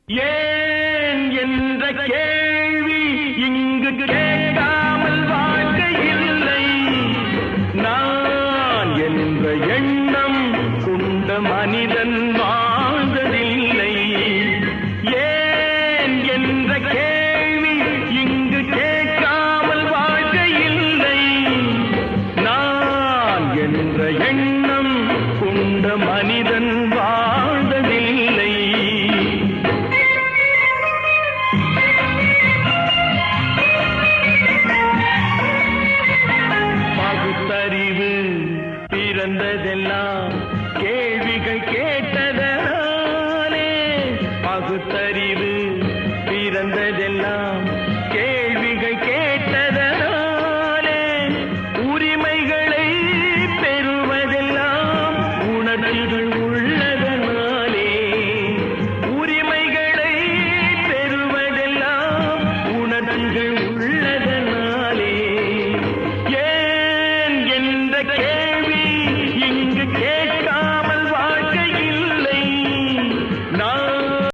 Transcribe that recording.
ஏன் என்ற கேள்வி இங்கு கேட்காமல் வாழ்க்கை இல்லை. நான் என்ற எண்ணம் கொண்ட மனிதன் வாழ்ந்ததில்லை. ஏன் என்ற கேள்வி இங்கு கேட்காமல் வாழ்க்கை இல்லை. நான் என்ற எண்ணம் கொண்ட மனிதன் வாழ்ந்ததில்லை. பகுத்தறிவு பிறந்ததெல்லாம் கேள்விகள் கேட்டதாலே. பகுத்தறிவு